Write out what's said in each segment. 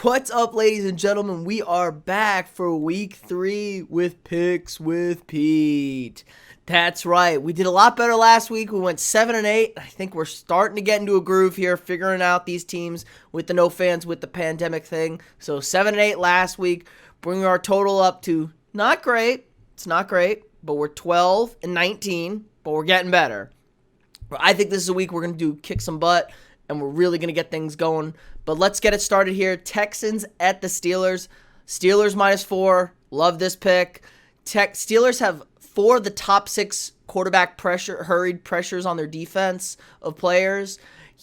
What's up, ladies and gentlemen? We are back for week 3 with Picks with Pete. That's right. We did a lot better last week. We went 7-8. I think we're starting to get into a groove here, figuring out these teams with the no fans with the pandemic thing. So 7-8 last week, bringing our total up to not great. It's not great, but we're 12-19, but we're getting better. I think this is a week we're going to do kick some butt, and we're really going to get things going. But let's get it started here. Texans at the Steelers. Steelers -4. Love this pick. Steelers have 4 of the top 6 quarterback hurried pressures on their defense of players.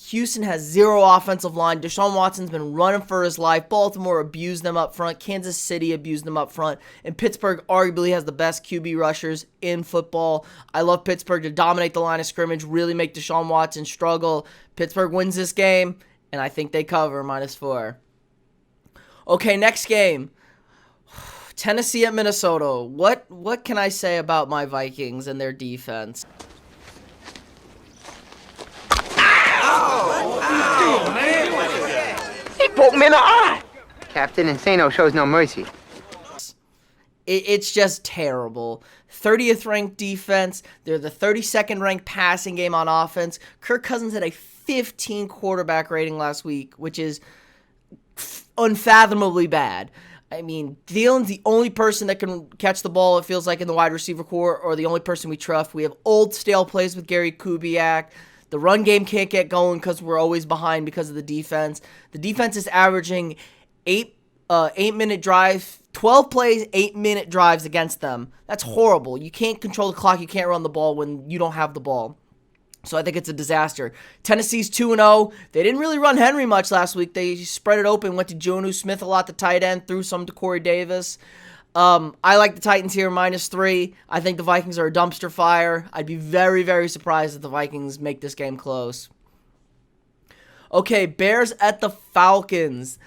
Houston has 0 offensive line. Deshaun Watson's been running for his life. Baltimore abused them up front. Kansas City abused them up front. And Pittsburgh arguably has the best QB rushers in football. I love Pittsburgh to dominate the line of scrimmage, really make Deshaun Watson struggle. Pittsburgh wins this game, and I think they cover -4. Okay, next game. Tennessee at Minnesota. What can I say about my Vikings and their defense? He poked me in the eye. Captain Insano shows no mercy. It's just terrible. 30th ranked defense. They're the 32nd ranked passing game on offense. Kirk Cousins had a 15 quarterback rating last week, which is unfathomably bad. I mean, Thielen's the only person that can catch the ball, it feels like, in the wide receiver core, or the only person we trust. We have old, stale plays with Gary Kubiak. The run game can't get going because we're always behind because of the defense. The defense is averaging 8-minute drive, 12 plays, 8-minute drives against them. That's horrible. You can't control the clock. You can't run the ball when you don't have the ball. So I think it's a disaster. Tennessee's 2-0. They didn't really run Henry much last week. They spread it open, went to Jonnu Smith a lot, the tight end, threw some to Corey Davis. I like the Titans here, -3. I think the Vikings are a dumpster fire. I'd be very, very surprised if the Vikings make this game close. Okay, Bears at the Falcons.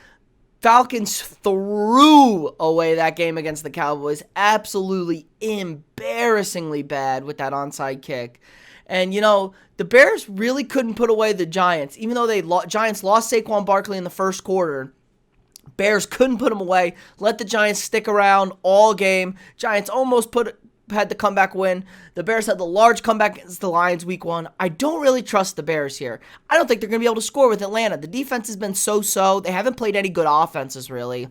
Falcons threw away that game against the Cowboys. Absolutely embarrassingly bad with that onside kick. And, you know, the Bears really couldn't put away the Giants. Even though Giants lost Saquon Barkley in the first quarter, Bears couldn't put them away. Let the Giants stick around all game. Giants almost had the comeback win. The Bears had the large comeback against the Lions week 1. I don't really trust the Bears here. I don't think they're going to be able to score with Atlanta. The defense has been so-so. They haven't played any good offenses, really.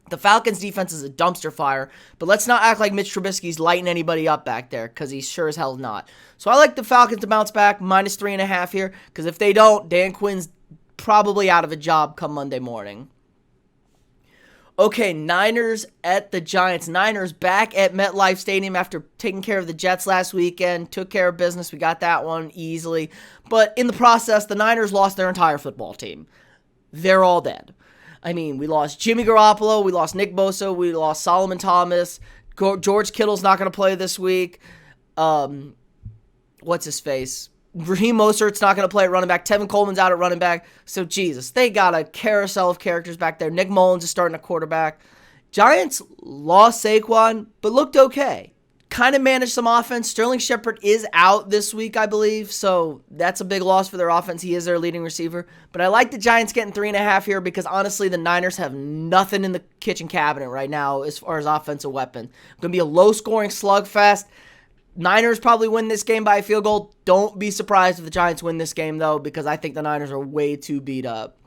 The Falcons' defense is a dumpster fire, but let's not act like Mitch Trubisky's lighting anybody up back there, because he's sure as hell not. So I like the Falcons to bounce back, -3.5 here, because if they don't, Dan Quinn's probably out of a job come Monday morning. Okay, Niners at the Giants. Niners back at MetLife Stadium after taking care of the Jets last weekend. Took care of business. We got that one easily. But in the process, the Niners lost their entire football team. They're all dead. I mean, we lost Jimmy Garoppolo, we lost Nick Bosa, we lost Solomon Thomas. George Kittle's not going to play this week. What's his face? Raheem Mostert's not going to play at running back. Tevin Coleman's out at running back. So, Jesus, they got a carousel of characters back there. Nick Mullins is starting a quarterback. Giants lost Saquon, but looked okay. Kind of managed some offense. Sterling Shepard is out this week, I believe, so that's a big loss for their offense. He is their leading receiver. But I like the Giants getting 3.5 here because, honestly, the Niners have nothing in the kitchen cabinet right now as far as offensive weapon. Going to be a low-scoring slugfest. Niners probably win this game by a field goal. Don't be surprised if the Giants win this game, though, because I think the Niners are way too beat up.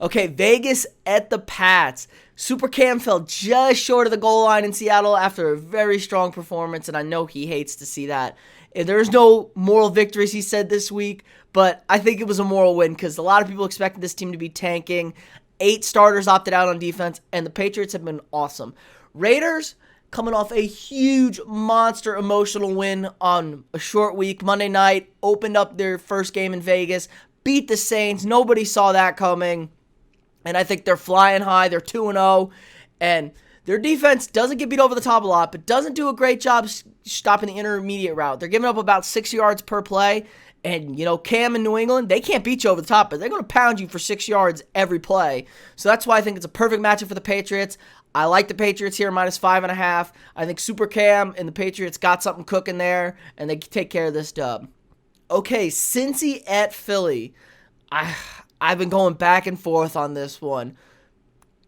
Okay, Vegas at the Pats. Super Cam fell just short of the goal line in Seattle after a very strong performance, and I know he hates to see that. There's no moral victories, he said this week, but I think it was a moral win because a lot of people expected this team to be tanking. 8 starters opted out on defense, and the Patriots have been awesome. Raiders coming off a huge monster emotional win on a short week. Monday night, opened up their first game in Vegas, beat the Saints. Nobody saw that coming. And I think they're flying high. They're 2-0. And their defense doesn't get beat over the top a lot, but doesn't do a great job stopping the intermediate route. They're giving up about 6 yards per play. And, you know, Cam in New England, they can't beat you over the top, but they're going to pound you for 6 yards every play. So that's why I think it's a perfect matchup for the Patriots. I like the Patriots here, -5.5. I think Super Cam and the Patriots got something cooking there, and they take care of this dub. Okay, Cincy at Philly. I've been going back and forth on this one.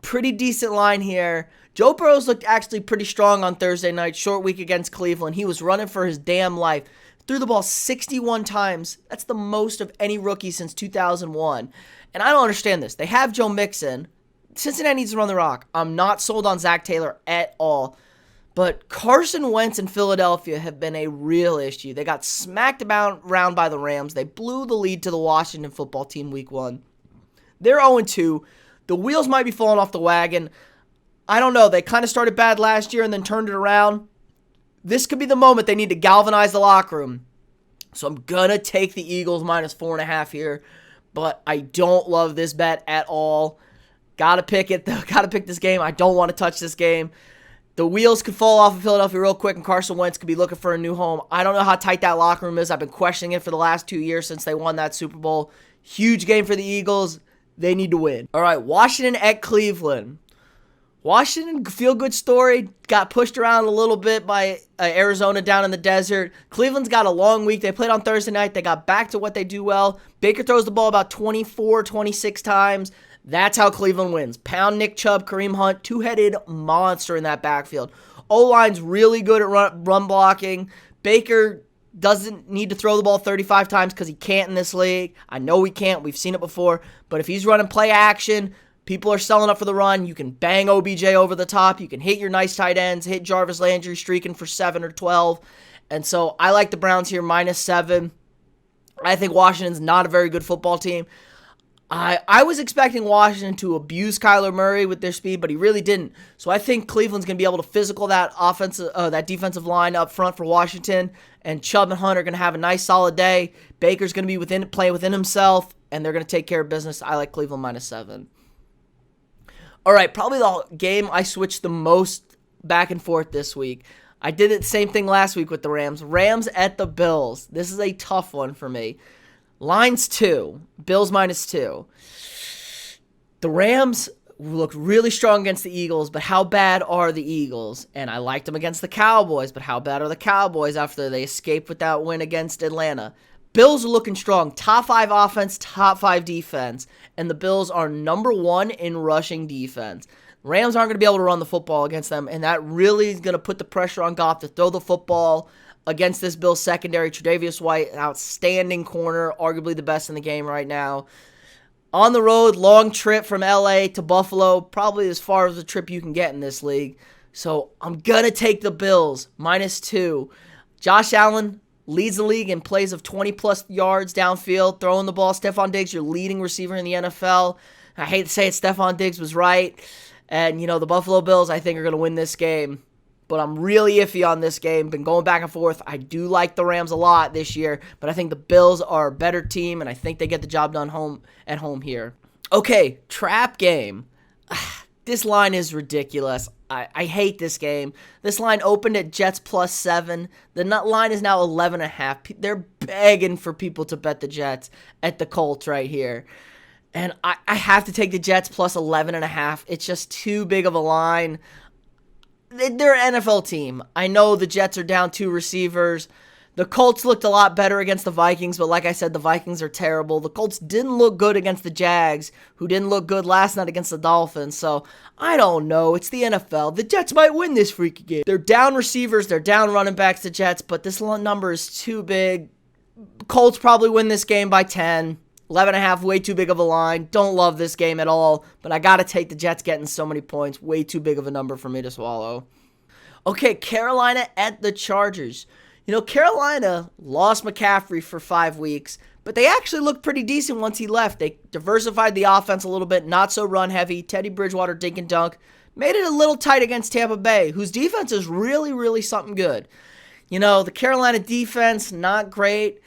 Pretty decent line here. Joe Burrow's looked actually pretty strong on Thursday night, short week against Cleveland. He was running for his damn life. Threw the ball 61 times. That's the most of any rookie since 2001. And I don't understand this. They have Joe Mixon. Cincinnati needs to run the rock. I'm not sold on Zach Taylor at all. But Carson Wentz and Philadelphia have been a real issue. They got smacked around by the Rams. They blew the lead to the Washington football team week 1. They're 0-2. The wheels might be falling off the wagon. I don't know. They kind of started bad last year and then turned it around. This could be the moment they need to galvanize the locker room. So I'm going to take the Eagles minus 4.5 here. But I don't love this bet at all. Got to pick it, though. Got to pick this game. I don't want to touch this game. The wheels could fall off of Philadelphia real quick, and Carson Wentz could be looking for a new home. I don't know how tight that locker room is. I've been questioning it for the last 2 years since they won that Super Bowl. Huge game for the Eagles. They need to win. All right, Washington at Cleveland. Washington, feel-good story. Got pushed around a little bit by Arizona down in the desert. Cleveland's got a long week. They played on Thursday night. They got back to what they do well. Baker throws the ball about 24, 26 times. That's how Cleveland wins. Pound Nick Chubb, Kareem Hunt, two-headed monster in that backfield. O-line's really good at run blocking. Baker doesn't need to throw the ball 35 times because he can't in this league. I know he can't. We've seen it before. But if he's running play action, people are selling up for the run. You can bang OBJ over the top. You can hit your nice tight ends, hit Jarvis Landry streaking for 7 or 12. And so I like the Browns here minus 7. I think Washington's not a very good football team. I was expecting Washington to abuse Kyler Murray with their speed, but he really didn't. So I think Cleveland's going to be able to physical that defensive line up front for Washington, and Chubb and Hunt are going to have a nice solid day. Baker's going to be playing within himself, and they're going to take care of business. I like Cleveland minus 7. All right, probably the game I switched the most back and forth this week. I did the same thing last week with the Rams. Rams at the Bills. This is a tough one for me. Line's 2. Bills minus 2. The Rams looked really strong against the Eagles, but how bad are the Eagles? And I liked them against the Cowboys, but how bad are the Cowboys after they escaped with that win against Atlanta? Bills are looking strong. Top 5 offense, top 5 defense. And the Bills are number 1 in rushing defense. Rams aren't going to be able to run the football against them, and that really is going to put the pressure on Goff to throw the football against this Bills secondary. Tre'Davious White, outstanding corner, arguably the best in the game right now. On the road, long trip from LA to Buffalo, probably as far as a trip you can get in this league. So I'm going to take the Bills, minus 2. Josh Allen leads the league in plays of 20-plus yards downfield, throwing the ball. Stephon Diggs, your leading receiver in the NFL. I hate to say it, Stephon Diggs was right. And, the Buffalo Bills, I think, are going to win this game. But I'm really iffy on this game. Been going back and forth. I do like the Rams a lot this year, but I think the Bills are a better team, and I think they get the job done at home here. Okay, trap game. This line is ridiculous. I hate this game. This line opened at Jets plus 7. The line is now 11.5. They're begging for people to bet the Jets at the Colts right here. And I have to take the Jets plus 11.5. It's just too big of a line. They're an NFL team. I know the Jets are down 2 receivers. The Colts looked a lot better against the Vikings, but like I said, the Vikings are terrible. The Colts didn't look good against the Jags, who didn't look good last night against the Dolphins. So, I don't know. It's the NFL. The Jets might win this freaky game. They're down receivers. They're down running backs, the Jets, but this number is too big. Colts probably win this game by 10. 11.5, way too big of a line. Don't love this game at all, but I got to take the Jets getting so many points. Way too big of a number for me to swallow. Okay, Carolina at the Chargers. Carolina lost McCaffrey for 5 weeks, but they actually looked pretty decent once he left. They diversified the offense a little bit, not so run-heavy. Teddy Bridgewater dink and dunk. Made it a little tight against Tampa Bay, whose defense is really, really something good. The Carolina defense, not great.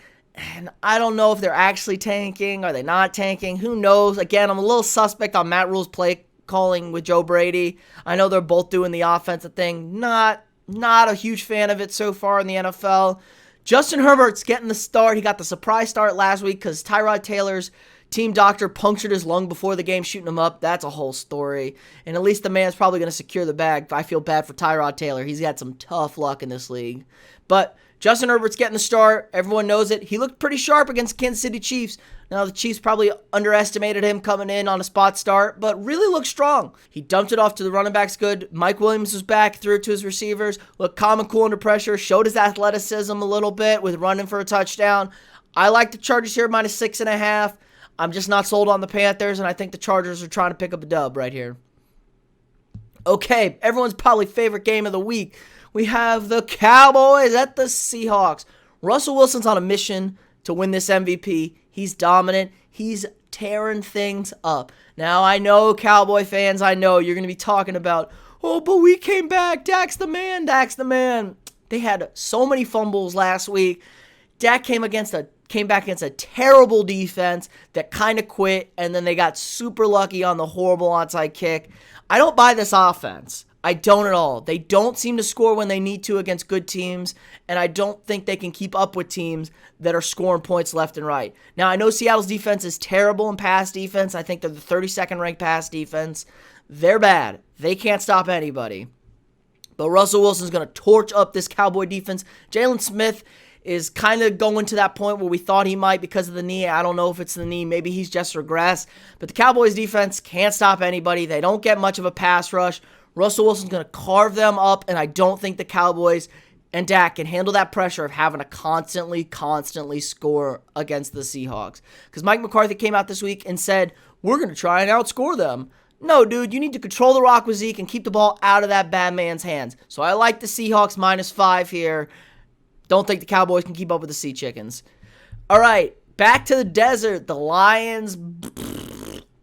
And I don't know if they're actually tanking. Are they not tanking? Who knows? Again, I'm a little suspect on Matt Rule's play calling with Joe Brady. I know they're both doing the offensive thing. Not a huge fan of it so far in the NFL. Justin Herbert's getting the start. He got the surprise start last week because Tyrod Taylor's team doctor punctured his lung before the game, shooting him up. That's a whole story. And at least the man's probably going to secure the bag. I feel bad for Tyrod Taylor. He's got some tough luck in this league. But Justin Herbert's getting the start. Everyone knows it. He looked pretty sharp against the Kansas City Chiefs. Now, the Chiefs probably underestimated him coming in on a spot start, but really looked strong. He dumped it off to the running backs good. Mike Williams was back, threw it to his receivers. Looked calm and cool under pressure. Showed his athleticism a little bit with running for a touchdown. I like the Chargers here, -6.5. I'm just not sold on the Panthers, and I think the Chargers are trying to pick up a dub right here. Okay, everyone's probably favorite game of the week. We have the Cowboys at the Seahawks. Russell Wilson's on a mission to win this MVP. He's dominant. He's tearing things up. Now, I know, Cowboy fans, I know you're going to be talking about, oh, but we came back. Dak's the man. Dak's the man. They had so many fumbles last week. Dak came back against a terrible defense that kind of quit, and then they got super lucky on the horrible onside kick. I don't buy this offense. I don't at all. They don't seem to score when they need to against good teams, and I don't think they can keep up with teams that are scoring points left and right. Now, I know Seattle's defense is terrible in pass defense. I think they're the 32nd ranked pass defense. They're bad. They can't stop anybody. But Russell Wilson's going to torch up this Cowboy defense. Jalen Smith is kind of going to that point where we thought he might because of the knee. I don't know if it's the knee. Maybe he's just regressed. But the Cowboys defense can't stop anybody. They don't get much of a pass rush. Russell Wilson's going to carve them up, and I don't think the Cowboys and Dak can handle that pressure of having to constantly score against the Seahawks. Because Mike McCarthy came out this week and said, we're going to try and outscore them. No, dude, you need to control the rock with Zeke and keep the ball out of that bad man's hands. So I like the Seahawks -5 here. Don't think the Cowboys can keep up with the Sea Chickens. All right, back to the desert. The Lions,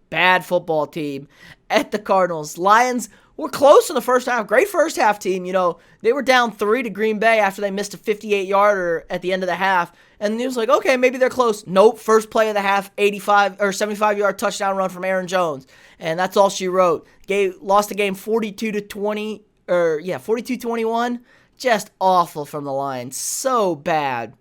bad football team, at the Cardinals. Lions were close in the first half. Great first half team. You know, they were down 3 to Green Bay after they missed a 58-yarder at the end of the half. And it was like, okay, maybe they're close. Nope, first play of the half, 75-yard touchdown run from Aaron Jones. And that's all she wrote. Lost the game 42-21. Just awful from the Lions. So bad.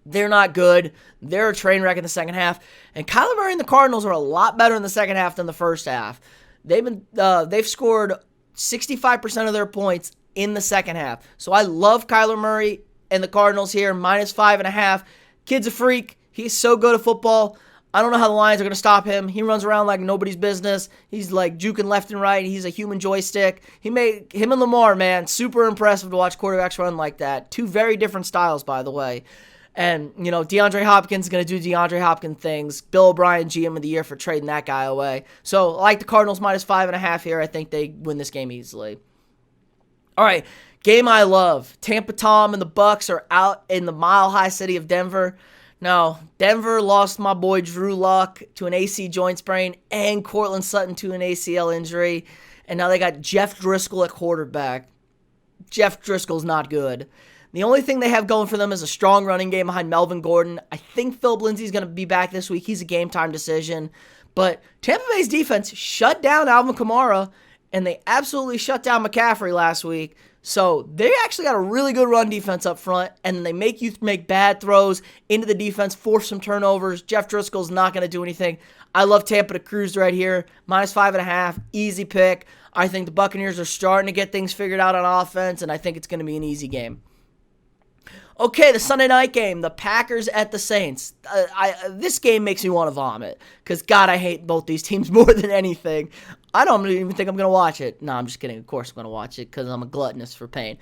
They're not good. They're a train wreck in the second half. And Kyler Murray and the Cardinals are a lot better in the second half than the first half. They've scored 65% of their points in the second half. So I love Kyler Murray and the Cardinals here, -5.5. Kid's a freak. He's so good at football. I don't know how the Lions are going to stop him. He runs around like nobody's business. He's like juking left and right. He's a human joystick. Him and Lamar, man, super impressive to watch quarterbacks run like that. Two very different styles, by the way. And, you know, DeAndre Hopkins is going to do DeAndre Hopkins things. Bill O'Brien, GM of the year for trading that guy away. So, I like the Cardinals -5.5 here. I think they win this game easily. All right, game I love. Tampa Tom and the Bucks are out in the mile-high city of Denver. Now, Denver lost my boy Drew Luck to an AC joint sprain and Cortland Sutton to an ACL injury. And now they got Jeff Driscoll at quarterback. Jeff Driscoll's not good. The only thing they have going for them is a strong running game behind Melvin Gordon. I think Philip Lindsay's going to be back this week. He's a game-time decision. But Tampa Bay's defense shut down Alvin Kamara, and they absolutely shut down McCaffrey last week. So they actually got a really good run defense up front, and they make you make bad throws into the defense, force some turnovers. Jeff Driscoll's not going to do anything. I love Tampa to cruise right here. -5.5, easy pick. I think the Buccaneers are starting to get things figured out on offense, and I think it's going to be an easy game. Okay, the Sunday night game, the Packers at the Saints. This game makes me want to vomit because, God, I hate both these teams more than anything. I don't even think I'm going to watch it. No, I'm just kidding. Of course I'm going to watch it because I'm a gluttonous for pain.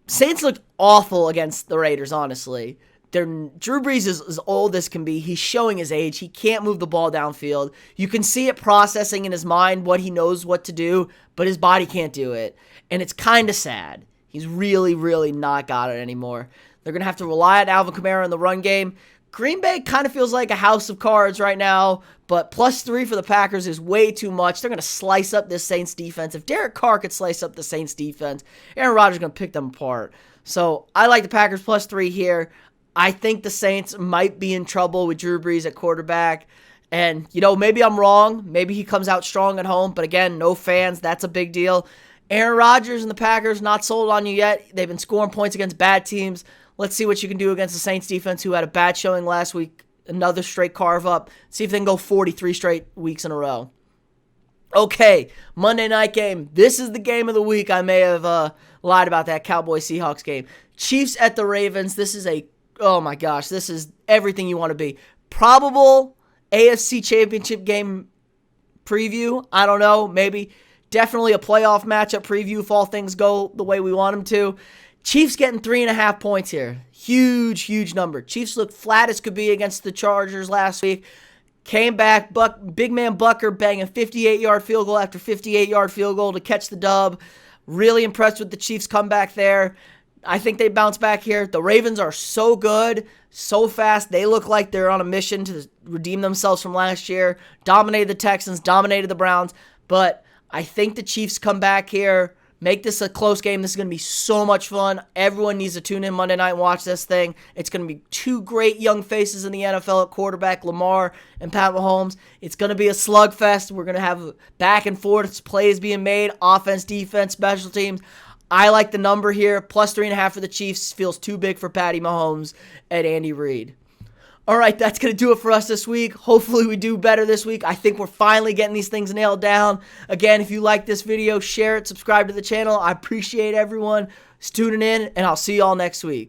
Saints looked awful against the Raiders, honestly. Drew Brees is as old as can be. He's showing his age. He can't move the ball downfield. You can see it processing in his mind what he knows what to do, but his body can't do it. And it's kind of sad. He's really, really not got it anymore. They're going to have to rely on Alvin Kamara in the run game. Green Bay kind of feels like a house of cards right now, but +3 for the Packers is way too much. They're going to slice up this Saints defense. If Derek Carr could slice up the Saints defense, Aaron Rodgers is going to pick them apart. So I like the Packers +3 here. I think the Saints might be in trouble with Drew Brees at quarterback. And, you know, maybe I'm wrong. Maybe he comes out strong at home. But again, no fans. That's a big deal. Aaron Rodgers and the Packers, not sold on you yet. They've been scoring points against bad teams. Let's see what you can do against the Saints defense, who had a bad showing last week. Another straight carve up. See if they can go 43 straight weeks in a row. Okay, Monday night game. This is the game of the week. I may have lied about that Cowboys-Seahawks game. Chiefs at the Ravens. This is oh my gosh, this is everything you want to be. Probable AFC Championship game preview. I don't know, maybe. Definitely a playoff matchup preview if all things go the way we want them to. Chiefs getting 3.5 points here. Huge, huge number. Chiefs looked flat as could be against the Chargers last week. Came back, big man Bucker banging 58-yard field goal after 58-yard field goal to catch the dub. Really impressed with the Chiefs' comeback there. I think they bounce back here. The Ravens are so good, so fast. They look like they're on a mission to redeem themselves from last year. Dominated the Texans, dominated the Browns. But I think the Chiefs come back here, make this a close game. This is going to be so much fun. Everyone needs to tune in Monday night and watch this thing. It's going to be two great young faces in the NFL at quarterback, Lamar and Pat Mahomes. It's going to be a slugfest. We're going to have back and forth plays being made, offense, defense, special teams. I like the number here. Plus 3.5 for the Chiefs. Feels too big for Patty Mahomes and Andy Reid. All right, that's going to do it for us this week. Hopefully we do better this week. I think we're finally getting these things nailed down. Again, if you like this video, share it, subscribe to the channel. I appreciate everyone tuning in, and I'll see you all next week.